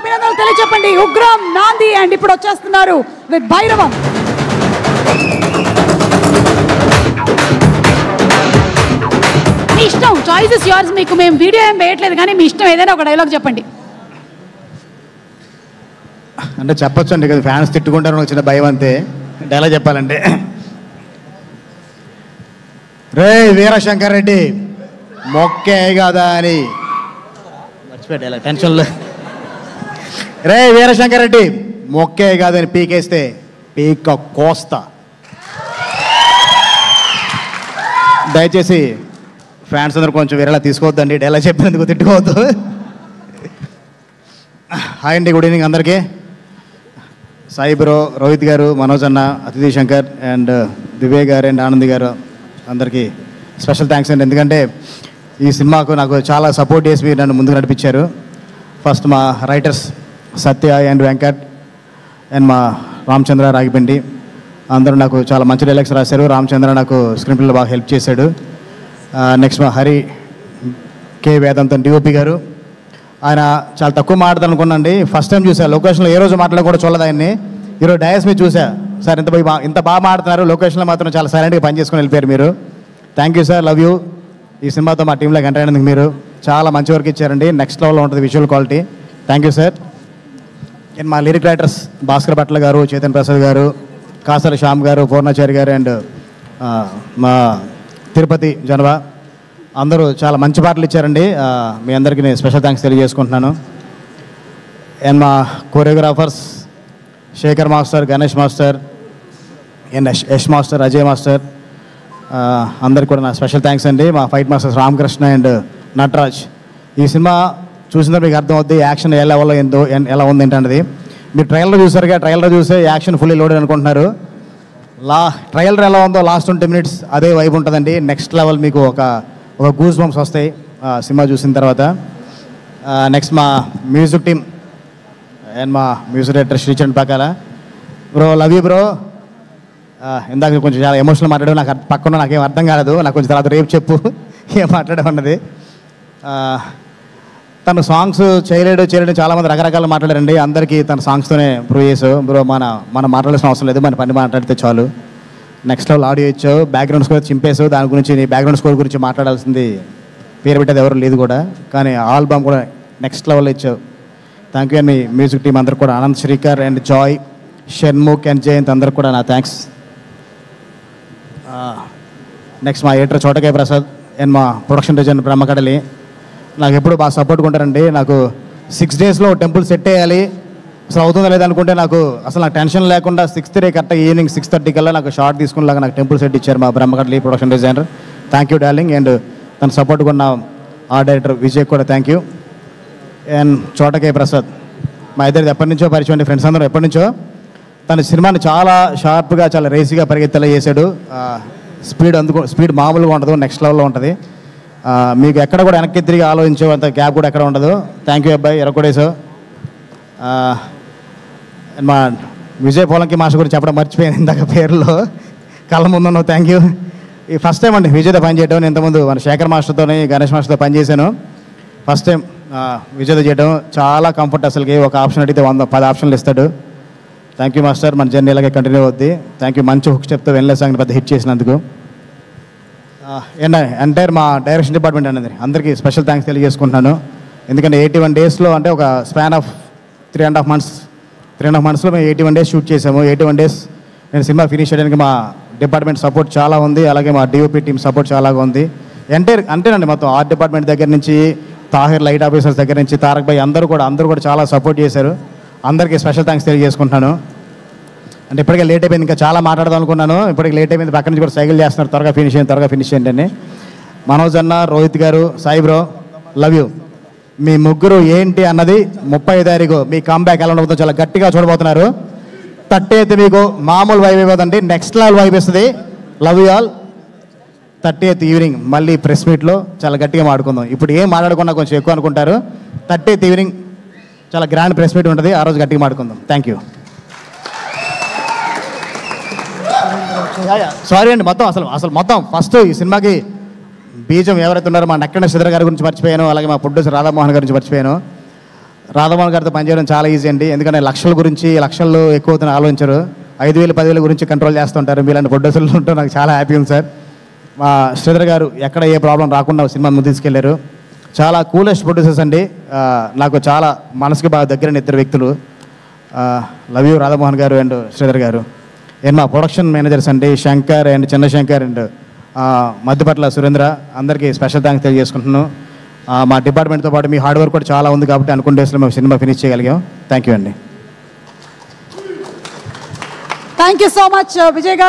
అభినందనలు తెలియచెప్పండి. ఉగ్రం, నాంది అండ్ ఇప్పుడు వచ్చేస్తున్నారు విత్ భైరవం. మీ ఇష్టం, చాయిస్ ఇస్ యోర్స్. మీకు మేము వీడియో ఏం వేయట్లేదు కానీ మీ ఇష్టం ఏదైనా ఒక డైలాగ్ చెప్పండి. అంటే చెప్పొచ్చు అండి కదా, ఫ్యాన్స్ తిట్టుకుంటారు వచ్చిన భయం అంతే. డైలాగ్ చెప్పాలంటే రే వీరశంకర్ రెడ్డి మొక్కే కదా అని మర్చిపోయాడు డైలాగ్ టెన్షన్లో. రే వీరశంకర్ రెడ్డి మొక్కే కాదని పీకేస్తే పీక కోస్తా. దయచేసి ఫ్యాన్స్ అందరూ కొంచెం వేరేలా తీసుకోవద్దండి, డైలాగ్ చెప్పినందుకు తిట్టుకోవద్దు. హాయ్ అండి, గుడ్ ఈవినింగ్ అందరికీ. సాయి బ్రో, రోహిత్ గారు, మనోజ్ అన్న, అతిథి శంకర్ అండ్ దివ్య గారు అండ్ ఆనంద్ గారు అందరికీ స్పెషల్ థ్యాంక్స్ అండి. ఎందుకంటే ఈ సినిమాకు నాకు చాలా సపోర్ట్ చేసి మీరు నన్ను ముందుకు నడిపించారు. ఫస్ట్ మా writers Satya and Venkat and మా రామచంద్ర రాగిపిండి అందరూ నాకు చాలా మంచి డైలాగ్స్ రాశారు. రామచంద్ర నాకు స్క్రీన్ ప్లేలో బాగా హెల్ప్ చేశాడు. నెక్స్ట్ మా హరి కే వేదాంతం డిఓపి గారు, ఆయన చాలా తక్కువ మాట్లాడతాను అనుకున్నాండి. ఫస్ట్ టైం చూసా లొకేషన్లో, ఏ రోజు మాట్లాడ కూడా చూడదు ఆయన్ని. ఈరోజు డయాస్ మీద చూసా, సార్ ఇంత బాగా మాట్లాడుతున్నారు, లొకేషన్లో మాత్రం చాలా సైలెంట్గా పని చేసుకుని వెళ్ళిపోయారు మీరు. Thank you sir, love you. ఈ సినిమాతో మా టీంలోకి ఎంటర్ అయినందుకు మీరు చాలా మంచి వర్క్ ఇచ్చారండి. నెక్స్ట్ లెవెల్లో ఉంటుంది visual quality. Thank you sir. And మా లిరిక్ రైటర్స్ భాస్కర్ భట్ల గారు, చేతన్ ప్రసాద్ గారు, కాసర శ్యామ్ గారు, పూర్ణాచారి గారు అండ్ మా తిరుపతి జనవా అందరూ చాలా మంచి పాటలు ఇచ్చారండి. మీ అందరికీ నేను స్పెషల్ థ్యాంక్స్ తెలియజేసుకుంటున్నాను. అండ్ మా choreographers Sekhar master, Ganesh master and Yash master, Ajay master అందరికి కూడా నా స్పెషల్ థ్యాంక్స్ అండి. మా fight masters Ramakrishna and Nataraj. ఈ సినిమా చూసిన మీకు అర్థమవుద్ది యాక్షన్ ఏ లెవెల్లో ఎలా ఉంది ఏంటన్నది. మీరు ట్రైలర్ చూసారుగా, ట్రైలర్ చూసే యాక్షన్ ఫుల్లీ లోడెడ్ అనుకుంటున్నారు. ట్రైలర్ ఎలా ఉందో లాస్ట్ 20 minutes అదే వైబ్ ఉంటుందండి. నెక్స్ట్ లెవెల్ మీకు ఒక గూస్ బంప్స్ వస్తాయి సినిమా చూసిన తర్వాత. నెక్స్ట్ మా మ్యూజిక్ టీమ్ అండ్ మా music director Sricharan Pakala bro, love you bro. ఇందాక కొంచెం చాలా ఎమోషనల్ మాట్లాడావు, నాకు పక్కన నాకేం అర్థం కాలేదు. నాకు కొంచెం తర్వాత రేపు చెప్పు ఏం మాట్లాడమన్నది. తను సాంగ్స్ చేయలేడు చాలామంది రకరకాలు మాట్లాడారండి. అందరికీ తన సాంగ్స్తోనే ప్రూవ్ చేసావు బ్రో. మనం మాట్లాడాల్సిన అవసరం లేదు, మన పని మాట్లాడితే చాలు. నెక్స్ట్ లెవెల్ ఆడియో ఇచ్చావు, బ్యాక్గ్రౌండ్ స్కోర్ చింపేసావు. దాని గురించి నీ బ్యాక్గ్రౌండ్ స్కోర్ గురించి మాట్లాడాల్సింది పేరు పెట్టేది ఎవరు లేదు కూడా, కానీ ఆల్బమ్ కూడా నెక్స్ట్ లెవెల్లో ఇచ్చావు. Thank you. అండ్ మీ మ్యూజిక్ టీం అందరికి కూడా, ఆనంద్ శ్రీకర్ అండ్ జాయ్, షణ్ముఖ్ అండ్ జయంత్ అందరికి కూడా నా థ్యాంక్స్. నెక్స్ట్ మా ఎడిటర్ చోటకాయ ప్రసాద్ అండ్ మా ప్రొడక్షన్ డిజైనర్ బ్రహ్మకడలి నాకు ఎప్పుడు బాగా సపోర్ట్గా ఉంటారండి. నాకు 6 daysలో టెంపుల్ సెట్ చేయాలి, అసలు అవుతుందా లేదా అనుకుంటే నాకు టెన్షన్ లేకుండా 6th day కరెక్ట్గా ఈవినింగ్ 6:30 కల్లా నాకు షార్ట్ తీసుకునేలాగా నాకు టెంపుల్ సెట్ ఇచ్చారు మా Brahmakadali production designer. Thank you darling. And తన సపోర్ట్గా ఉన్న ఆ డైరెక్టర్ విజయ్ కూడా థ్యాంక్ యూ. అండ్ చోటకాయ ప్రసాద్ మా ఇద్దరిది ఎప్పటి నుంచో పరిచయం అండి, ఫ్రెండ్స్ అందరూ ఎప్పటి నుంచో. తన సినిమాని చాలా షార్ప్గా చాలా రేసీగా పరిగెత్తేలా చేశాడు. స్పీడ్ మామూలుగా ఉండదు, నెక్స్ట్ లెవెల్లో ఉంటుంది. మీకు ఎక్కడ కూడా వెనక్కి తిరిగి ఆలోచించే అంత గ్యాప్ కూడా ఎక్కడ ఉండదు. థ్యాంక్ యూ అబ్బాయి, ఎరకొడేసావు. మా విజయ్ పోలంకి మాస్టర్ గురించి చెప్పడం మర్చిపోయాను ఇందాక పేరులో, కళ్ళ ముందున్నావు. Thank you. ఈ ఫస్ట్ టైం అండి విజయ్తో పనిచేయడం. నేను ఇంతకుముందు మన శేఖర్ మాస్టర్తో గణేష్ మాస్టర్తో పనిచేశాను. ఫస్ట్ టైం విజయ్తో చేయడం చాలా కంఫర్ట్. అసలుకి ఒక ఆప్షన్ అడిగితే 10 ఆప్షన్లు ఇస్తాడు. థ్యాంక్ యూ మాస్టర్, మన జర్నీ ఇలాగే కంటిన్యూ అవుద్ది. Thank you. మంచి హుక్ స్టెప్తో వెన్నెల సాంగ్ని పెద్ద హిట్ చేసినందుకు. ఎంటైర్ మా డైరెక్షన్ డిపార్ట్మెంట్ అనేది అందరికీ స్పెషల్ థ్యాంక్స్ తెలియజేసుకుంటున్నాను. ఎందుకంటే 81 daysలో అంటే ఒక స్పాన్ ఆఫ్ 3.5 monthsలో మేము 81 days షూట్ చేసాము. 81 days నేను సినిమా ఫినిష్ చేయడానికి మా డిపార్ట్మెంట్ సపోర్ట్ చాలా ఉంది, అలాగే మా డిఓపి టీం సపోర్ట్ చాలా ఉంది. అంతేనండి, మొత్తం ఆర్ట్ డిపార్ట్మెంట్ దగ్గర నుంచి తాహిర్ లైట్ ఆఫీసర్స్ దగ్గర నుంచి తారక్ భాయ్ అందరూ కూడా చాలా సపోర్ట్ చేశారు. అందరికీ స్పెషల్ థ్యాంక్స్ తెలియజేసుకుంటున్నాను. అంటే ఇప్పటికే లేట్ అయిపోయింది, ఇంకా చాలా మాట్లాడదాం అనుకున్నాను, ఇప్పటికి లేట్ అయిపోయింది. పక్క నుంచి కూడా సైకిల్ చేస్తున్నారు, త్వరగా ఫినిష్ చేయండి అని. మనోజ్ అన్న, రోహిత్ గారు, సాయి బ్రో, లవ్ యూ. మీ ముగ్గురు ఏంటి అన్నది 35వ తారీఖు మీ కంబ్యాక్ ఎలా ఉండబోతుందో చాలా గట్టిగా చూడబోతున్నారు. 30th మీకు మామూలు వైబ్ ఇవ్వదండి, నెక్స్ట్ లెవెల్ వైబ్ ఇస్తుంది. Love you all. 30th evening మళ్ళీ ప్రెస్ మీట్లో చాలా గట్టిగా మాట్లాడుకుందాం. ఇప్పుడు ఏం మాట్లాడుకున్నా కొంచెం ఎక్కువ అనుకుంటారు. 30th ఈవినింగ్ చాలా గ్రాండ్ ప్రెస్ మీట్ ఉంటుంది, ఆ రోజు గట్టిగా మాట్లాడుకుందాం. Thank you. సారీ అండి, మొత్తం ఫస్ట్ ఈ సినిమాకి బీజం ఎవరైతే ఉన్నారో మా నక్కన శ్రీధర్ గారి గురించి మర్చిపోయాను, అలాగే మా ప్రొడ్యూసర్ రాధామోహన్ గారి గురించి మర్చిపోయాను. రాధామోహన్ గారితో పనిచేయడం చాలా ఈజీ అండి. ఎందుకంటే లక్షల గురించి లక్షల్లో ఎక్కువ అవుతున్న ఆలోచించరు. 5,000 10,000 గురించి కంట్రోల్ చేస్తుంటారు. మీలాంటి ప్రొడ్యూసర్లు ఉంటే నాకు చాలా హ్యాపీ ఉంది సార్. మా శ్రీధర్ గారు ఎక్కడ ఏ ప్రాబ్లం రాకుండా సినిమా ముందు తీసుకెళ్లారు. చాలా కూలెస్ట్ ప్రొడ్యూసర్స్ అండి. నాకు చాలా మనసుకి బాగా దగ్గరైన ఇద్దరు వ్యక్తులు. లవ్ యూ రాధామోహన్ గారు అండ్ శ్రీధర్ గారు. అండ్ మా ప్రొడక్షన్ మేనేజర్స్ అండి శంకర్ అండ్ చంద్రశంకర్ అండ్ మధ్యపట్ల సురేంద్ర, అందరికీ స్పెషల్ థ్యాంక్స్ తెలియజేసుకుంటున్నాను. మా డిపార్ట్మెంట్తో పాటు మీ హార్డ్ వర్క్ కూడా చాలా ఉంది కాబట్టి అనుకున్న డేస్లో మేము సినిమా ఫినిష్ చేయగలిగాం. థ్యాంక్ యూ అండి. Thank you so much Vijay గారు.